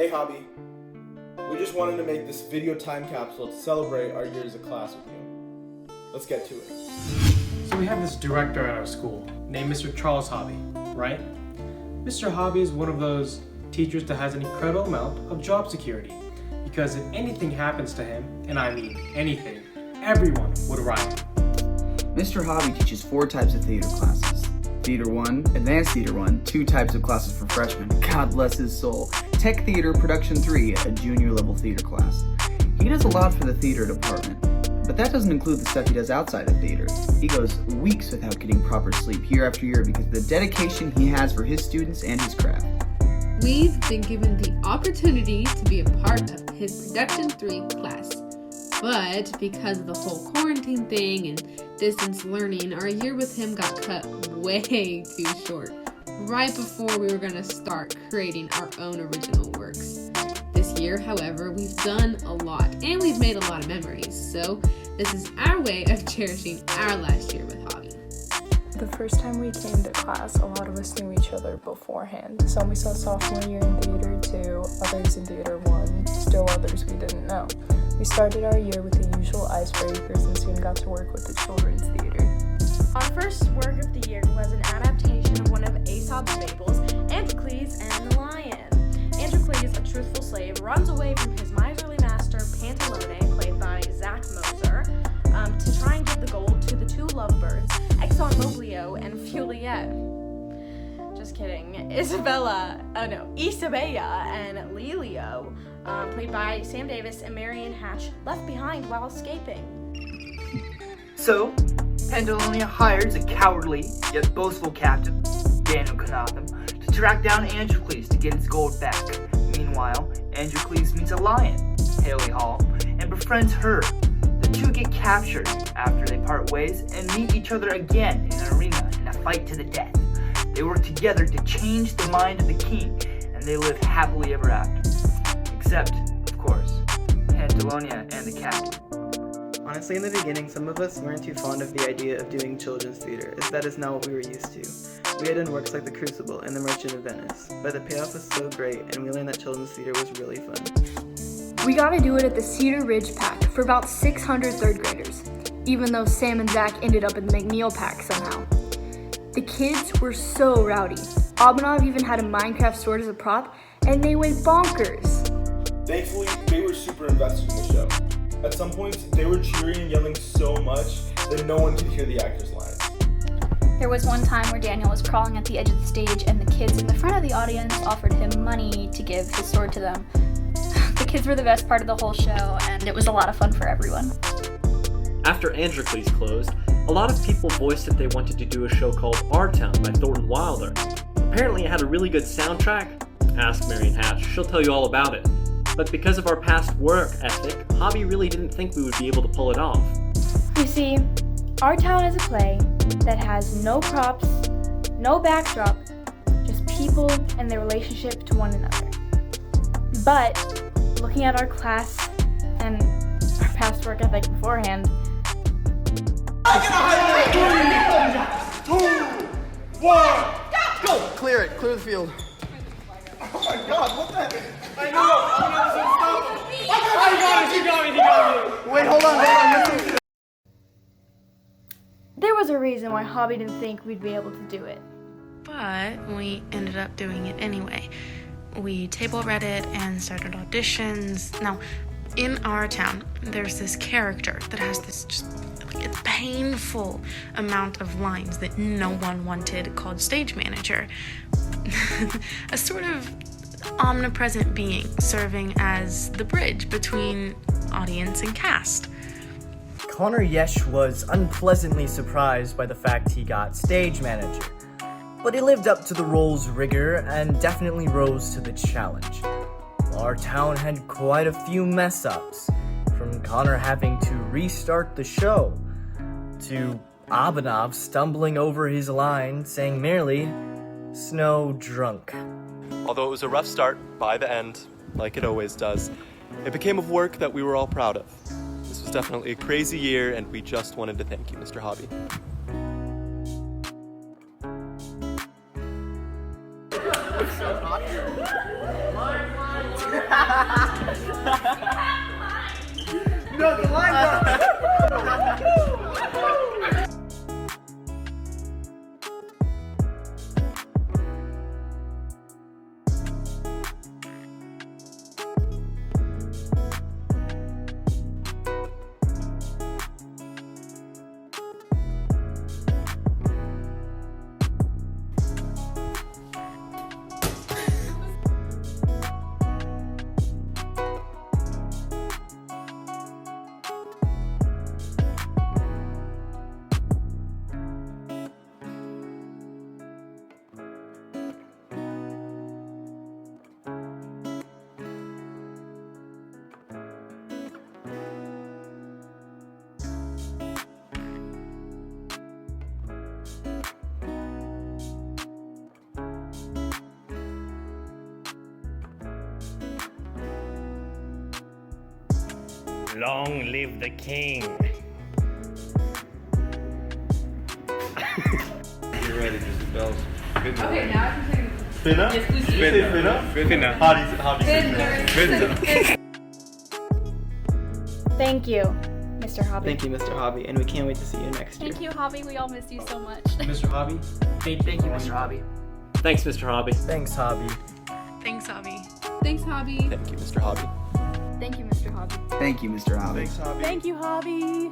Hey Hobby, we just wanted to make this video time capsule to celebrate our year as a class with you. Let's get to it. So we have this director at our school named Mr. Charles Hobby, right? Mr. Hobby is one of those teachers that has an incredible amount of job security, because if anything happens to him, and I mean anything, everyone would arrive. Mr. Hobby teaches 4 types of theater classes. Theater 1, Advanced Theater 1, 2 types of classes for freshmen, God bless his soul. Tech Theater Production 3, a junior level theater class. He does a lot for the theater department, but that doesn't include the stuff he does outside of theater. He goes weeks without getting proper sleep year after year because of the dedication he has for his students and his craft. We've been given the opportunity to be a part of his Production 3 class. But because of the whole quarantine thing and distance learning, our year with him got cut way too short, right before we were going to start creating our own original works. This year, however, we've done a lot and we've made a lot of memories, so this is our way of cherishing our last year with Hobby. The first time we came to class, a lot of us knew each other beforehand. Some we saw sophomore year in Theater 2, others in Theater 1, still others we didn't know. We started our year with the usual icebreakers and soon got to work with the children's theater. Our first work of the year was an adaptation of one of Aesop's fables, Androcles and the Lion. Androcles, a truthful slave, runs away from his miserly master, Pantalone, played by MOSER, to try and give the gold to the 2 lovebirds, Exxon Moblio and Juliet. Just kidding. Isabella and Lelio, played by Sam Davis and Marian Hatch, left behind while escaping. So, Pandalonia hires a cowardly yet boastful captain, Daniel Konatham, to track down Androcles to get his gold back. Meanwhile, Androcles meets a lion, Haley Hall, and befriends her. The 2 get captured after they part ways and meet each other again in an arena in a fight to the death. They work together to change the mind of the king, and they live happily ever after. Except, of course, Pantalonia and the captain. Honestly, in the beginning, some of us weren't too fond of the idea of doing children's theater, as that is not what we were used to. We had done works like The Crucible and The Merchant of Venice, but the payoff was so great, and we learned that children's theater was really fun. We got to do it at the Cedar Ridge Pack for about 600 third graders, even though Sam and Zach ended up in the McNeil Pack somehow. The kids were so rowdy. ABHINAV even had a Minecraft sword as a prop, and they went bonkers. Thankfully, they were super invested in the show. At some points, they were cheering and yelling so much that no one could hear the actors' lines. There was one time where Daniel was crawling at the edge of the stage and the kids in the front of the audience offered him money to give his sword to them. The kids were the best part of the whole show, and it was a lot of fun for everyone. After Androcles closed, a lot of people voiced that they wanted to do a show called Our Town by Thornton Wilder. Apparently it had a really good soundtrack. Ask Marian Hatch, she'll tell you all about it. But because of our past work ethic, Hobby really didn't think we would be able to pull it off. You see, Our Town is a play that has no props, no backdrop, just people and their relationship to one another. But looking at our class and our past work ethic beforehand, 2, 1, go! Clear it. Clear the field. Oh my God! What the heck? I got it. Wait, hold on. there was a reason why Hobby didn't think we'd be able to do it. But we ended up doing it anyway. We table read it and started auditions. Now, in Our Town, there's this character that has this just like a painful amount of lines that no one wanted, called stage manager. A sort of omnipresent being serving as the bridge between audience and cast. Connor YESH was unpleasantly surprised by the fact he got stage manager, but he lived up to the role's rigor and definitely rose to the challenge. Our town had quite a few mess-ups, from Connor having to restart the show, to ABHINAV stumbling over his line, saying merely, "Snow drunk." Although it was a rough start, by the end, like it always does, it became a work that we were all proud of. This was definitely a crazy year, and we just wanted to thank you, Mr. Hobby. No, the line's Long live the king. Get ready, Mr. Bells. Okay, now I can take Finna? Yes, please. Did you say finna? Finna. How do you say finna? Thank you, Mr. Hobby. Thank you, Mr. Hobby, and we can't wait to see you next year. Thank you, Hobby. We all miss you so much. Mr. Hobby, thank you, Mr. Hobby. Thanks, Mr. Hobby. Thanks, Hobby. Thanks, Hobby. Thanks, Hobby. Thank you, Mr. Hobby. Thank you, Mr. Hobby. Thank you, Mr. Hobby. Thanks, Hobby. Thank you, Hobby.